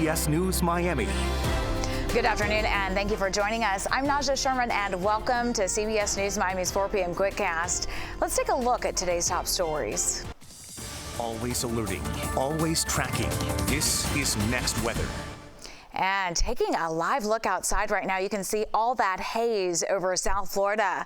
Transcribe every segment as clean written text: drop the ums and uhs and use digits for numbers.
CBS News Miami. Good afternoon, and thank you for joining us. I'm Naja Sherman, and welcome to CBS News Miami's 4 p.m. Quickcast. Let's take a look at today's top stories. Always alerting, always tracking. This is Next Weather. And taking a live look outside right now, you can see all that haze over South Florida.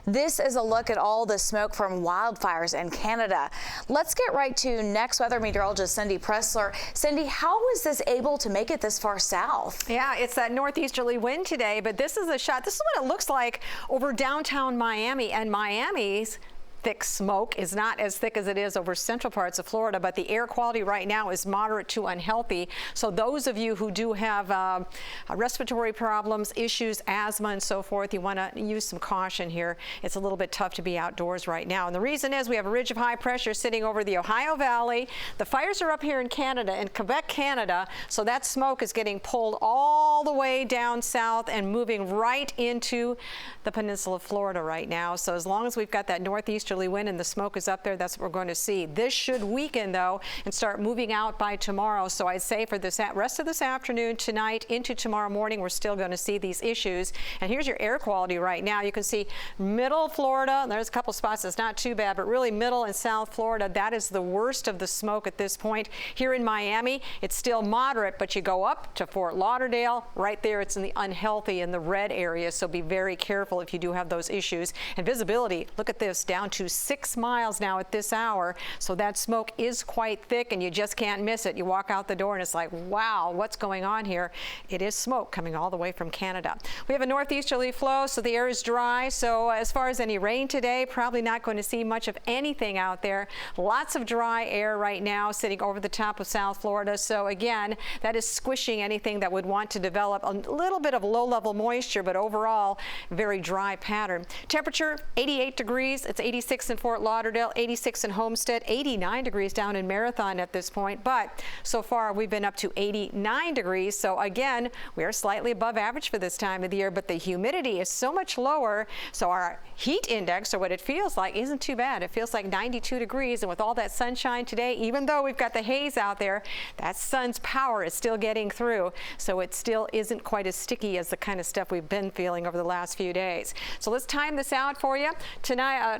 This is a look at all the smoke from wildfires in Canada. Let's get right to Next Weather meteorologist Cindy Pressler. Cindy, how was this able to make it this far south? Yeah, it's that northeasterly wind today, but this is a shot. This is what it looks like over downtown Miami, and Miami's thick smoke is not as thick as it is over central parts of Florida, but the air quality right now is moderate to unhealthy. So those of you who do have respiratory problems, issues, asthma, and so forth, you want to use some caution here. It's a little bit tough to be outdoors right now. And the reason is we have a ridge of high pressure sitting over the Ohio Valley. The fires are up here in Canada, in Quebec, Canada. So that smoke is getting pulled all the way down south and moving right into the peninsula of Florida right now. So as long as we've got that northeasterly wind and the smoke is up there, that's what we're going to see. This should weaken though and start moving out by tomorrow. So I'd say for this rest of this afternoon, tonight into tomorrow morning, we're still going to see these issues. And here's your air quality right now. You can see middle Florida. There's a couple spots that's not too bad, but really middle and south Florida, that is the worst of the smoke at this point. Here in Miami, it's still moderate, but you go up to Fort Lauderdale, right there it's in the unhealthy in the red area. So be very careful if you do have those issues. And visibility, look at this, down to 6 miles now at this hour. So that smoke is quite thick and you just can't miss it. You walk out the door and it's like, wow, what's going on here? It is smoke coming all the way from Canada. We have a northeasterly flow, so the air is dry. So as far as any rain today, probably not going to see much of anything out there. Lots of dry air right now sitting over the top of South Florida. So again, that is squishing anything that would want to develop a little bit of low-level moisture, but overall, very dry pattern. Temperature, 88 degrees. It's 86 in Fort Lauderdale, 86 in Homestead, 89 degrees down in Marathon at this point. But so far, we've been up to 89 degrees. So again, we are slightly above average for this time of the year, but the humidity is so much lower. So our heat index, or what it feels like, isn't too bad. It feels like 92 degrees. And with all that sunshine today, even though we've got the haze out there, that sun's power is still getting through. So it still isn't quite as sticky as the kind of stuff we've been feeling over the last few days. So let's time this out for you. Tomorrow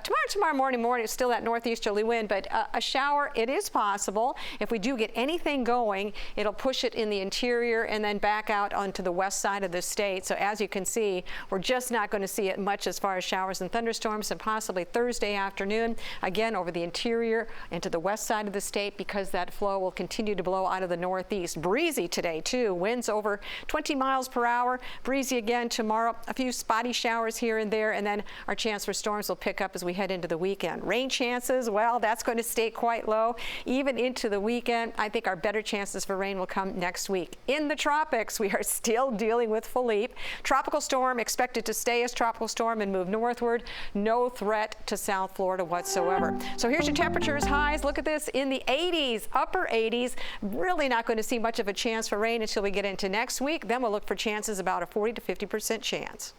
morning, it's still that northeasterly wind, but a shower, it is possible. If we do get anything going, it'll push it in the interior and then back out onto the west side of the state. So as you can see, we're just not going to see it much as far as showers and thunderstorms, and possibly Thursday afternoon, again over the interior and to the west side of the state, because that flow will continue to blow out of the northeast. Breezy today too, winds over 20 miles per hour. Breezy again tomorrow, a few spotty showers here and there, and then our chance for storms will pick up as we head into the weekend. Rain chances, well, that's going to stay quite low. Even into the weekend, I think our better chances for rain will come next week. In the tropics, we are still dealing with Philippe. Tropical storm expected to stay as tropical storm and move northward. No threat to South Florida whatsoever. So here's your temperatures, highs. Look at this, in the 80s, upper 80s. Really not going to see much of a chance for rain until we get into next week. Then we'll look for chances about a 40 to 50% chance.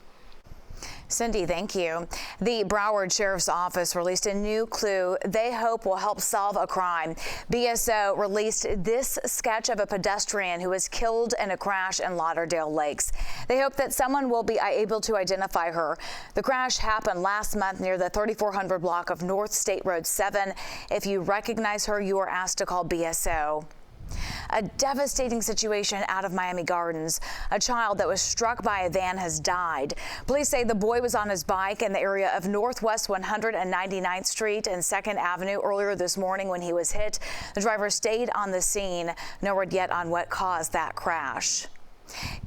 Cindy, thank you. The Broward Sheriff's Office released a new clue they hope will help solve a crime. BSO released this sketch of a pedestrian who was killed in a crash in Lauderdale Lakes. They hope that someone will be able to identify her. The crash happened last month near the 3400 block of North State Road 7. If you recognize her, you are asked to call BSO. A devastating situation out of Miami Gardens. A child that was struck by a van has died. Police say the boy was on his bike in the area of Northwest 199th Street and 2nd Avenue earlier this morning when he was hit. The driver stayed on the scene. No word yet on what caused that crash.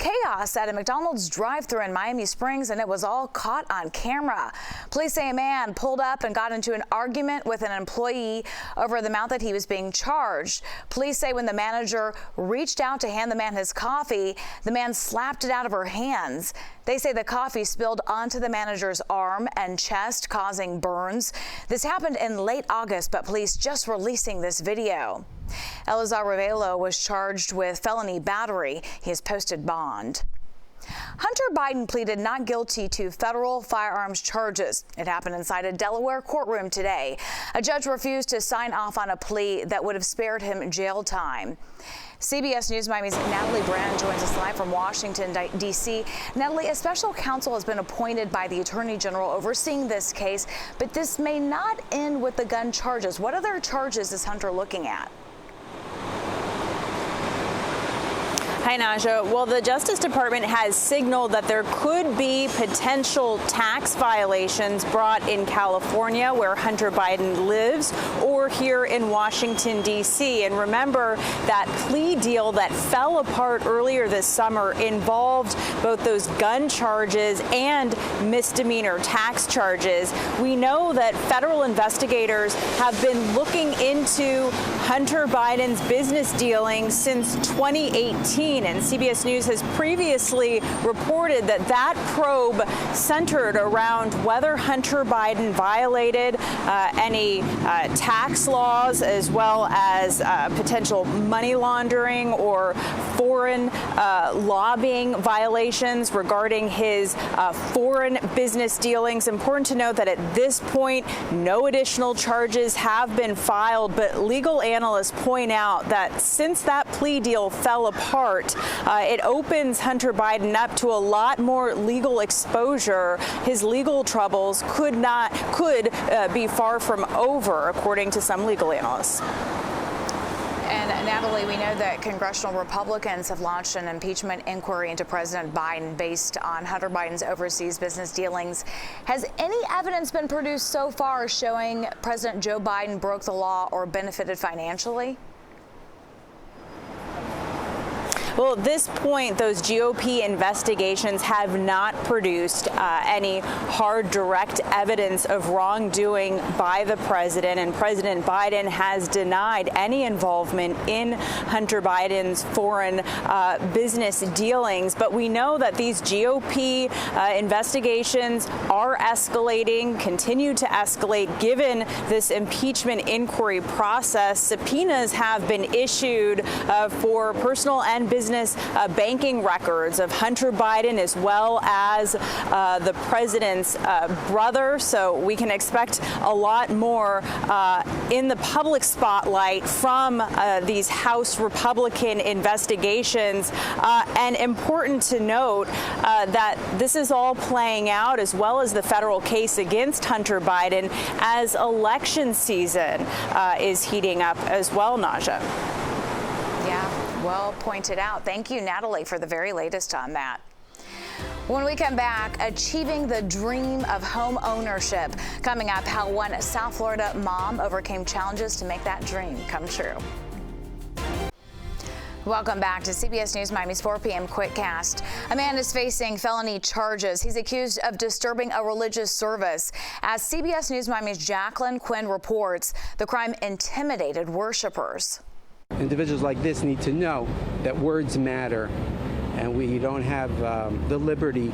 Chaos at a McDonald's drive-thru in Miami Springs, and it was all caught on camera. Police say a man pulled up and got into an argument with an employee over the amount that he was being charged. Police say when the manager reached out to hand the man his coffee, the man slapped it out of her hands. They say the coffee spilled onto the manager's arm and chest, causing burns. This happened in late August, but police just releasing this video. Elazar Ravelo was charged with felony battery. He has posted bond. Hunter Biden pleaded not guilty to federal firearms charges. It happened inside a Delaware courtroom today. A judge refused to sign off on a plea that would have spared him jail time. CBS News Miami's Natalie Brand joins us live from Washington, D.C. Natalie, a special counsel has been appointed by the Attorney General overseeing this case, but this may not end with the gun charges. What other charges is Hunter looking at? Hi, Naja. Well, the Justice Department has signaled that there could be potential tax violations brought in California, where Hunter Biden lives, or here in Washington, D.C. And remember, that plea deal that fell apart earlier this summer involved both those gun charges and misdemeanor tax charges. We know that federal investigators have been looking into Hunter Biden's business dealings since 2018. And CBS News has previously reported that that probe centered around whether Hunter Biden violated any tax laws, as well as potential money laundering or foreign lobbying violations regarding his foreign business dealings. Important to note that at this point, no additional charges have been filed, but legal analysts point out that since that plea deal fell apart, it opens Hunter Biden up to a lot more legal exposure. His legal troubles could be far from over, according to some legal analysts. And Natalie, we know that congressional Republicans have launched an impeachment inquiry into President Biden based on Hunter Biden's overseas business dealings. Has any evidence been produced so far showing President Joe Biden broke the law or benefited financially? Well, at this point, those GOP investigations have not produced any hard, direct evidence of wrongdoing by the president, and President Biden has denied any involvement in Hunter Biden's foreign business dealings. But we know that these GOP investigations are escalating, continue to escalate, given this impeachment inquiry process. Subpoenas have been issued for personal and business banking records of Hunter Biden, as well as the president's brother. So we can expect a lot more in the public spotlight from these House Republican investigations. And important to note that this is all playing out, as well as the federal case against Hunter Biden, as election season is heating up as well, Naja. Yeah. Well pointed out. Thank you, Natalie, for the very latest on that. When we come back, achieving the dream of home ownership. Coming up, how one South Florida mom overcame challenges to make that dream come true. Welcome back to CBS News Miami's 4 p.m. Quickcast. A man is facing felony charges. He's accused of disturbing a religious service. As CBS News Miami's Jacqueline Quinn reports, the crime intimidated worshipers. Individuals like this need to know that words matter, and we don't have the liberty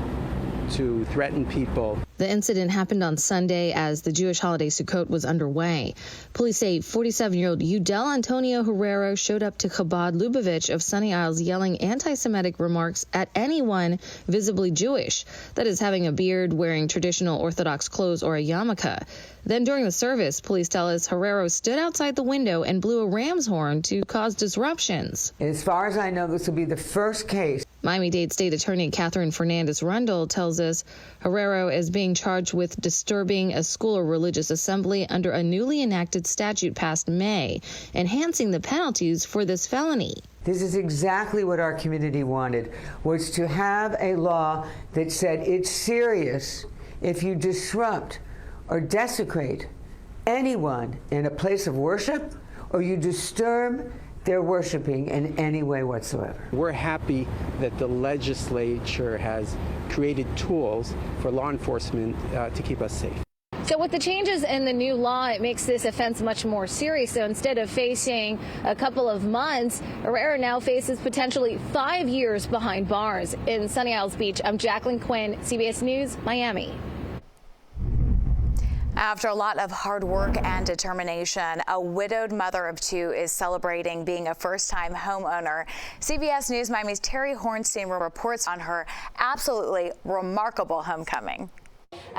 to threaten people. The incident happened on Sunday as the Jewish holiday Sukkot was underway. Police say 47-year-old Udel Antonio Herrero showed up to Chabad Lubavitch of Sunny Isles yelling anti-Semitic remarks at anyone visibly Jewish, that is, having a beard, wearing traditional Orthodox clothes, or a yarmulke. Then during the service, police tell us Herrero stood outside the window and blew a ram's horn to cause disruptions. As far as I know, this will be the first case. Miami-Dade State Attorney Catherine Fernandez-Rundle tells us Herrero is being charged with disturbing a school or religious assembly under a newly enacted statute passed May, enhancing the penalties for this felony. This is exactly what our community wanted, was to have a law that said it's serious if you disrupt or desecrate anyone in a place of worship, or you disturb their worshiping in any way whatsoever. We're happy that the legislature has created tools for law enforcement to keep us safe. So with the changes in the new law, it makes this offense much more serious. So instead of facing a couple of months, Herrera now faces potentially 5 years behind bars. In Sunny Isles Beach, I'm Jacqueline Quinn, CBS News, Miami. After a lot of hard work and determination, a widowed mother of two is celebrating being a first-time homeowner. CBS News Miami's Terry Hornstein reports on her absolutely remarkable homecoming.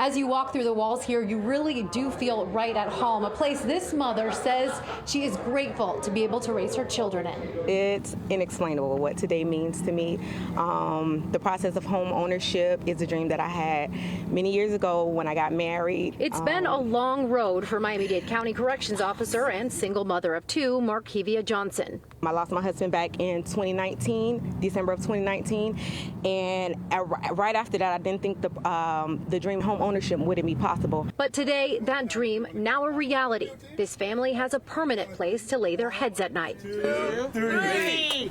As you walk through the walls here, you really do feel right at home. A place this mother says she is grateful to be able to raise her children in. It's inexplainable what today means to me. The process of home ownership is a dream that I had many years ago when I got married. It's been a long road for Miami-Dade County Corrections Officer and single mother of two, Marquivia Johnson. I lost my husband back in 2019, December of 2019, and right after that, I didn't think the dream home ownership wouldn't be possible. But today, that dream now a reality. This family has a permanent place to lay their heads at night. 2, 3.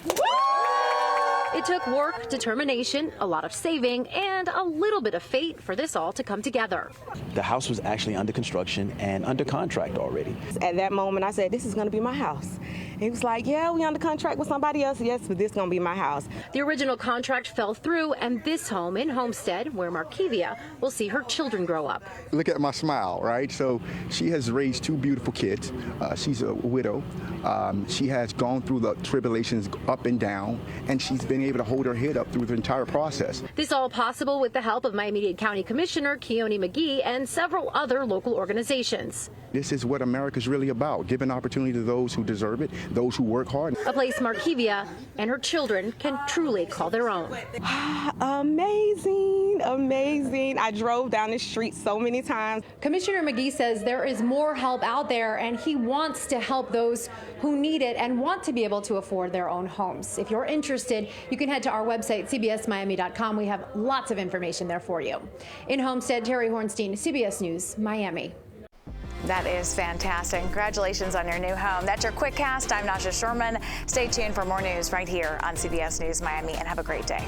It took work, determination, a lot of saving, and a little bit of fate for this all to come together. The house was actually under construction and under contract already. At that moment, I said, this is going to be my house. He was like, yeah, we under contract with somebody else. Yes, but this is going to be my house. The original contract fell through, and this home in Homestead, where Marquivia will see her children grow up. Look at my smile, right? So she has raised 2 beautiful kids. She's a widow. She has gone through the tribulations up and down, and she's been able to hold her head up through the entire process. This all possible with the help of Miami-Dade County Commissioner Keone McGee and several other local organizations. This is what America's really about, giving opportunity to those who deserve it, those who work hard. A place Marquivia and her children can truly call their own. Amazing, amazing. I drove down the street so many times. Commissioner McGee says there is more help out there, and he wants to help those who need it and want to be able to afford their own homes. If you're interested, you can head to our website, cbsmiami.com. We have lots of information there for you. In Homestead, Terry Hornstein, CBS News, Miami. That is fantastic. Congratulations on your new home. That's your Quickcast. I'm Nasha Sherman. Stay tuned for more news right here on CBS News Miami, and have a great day.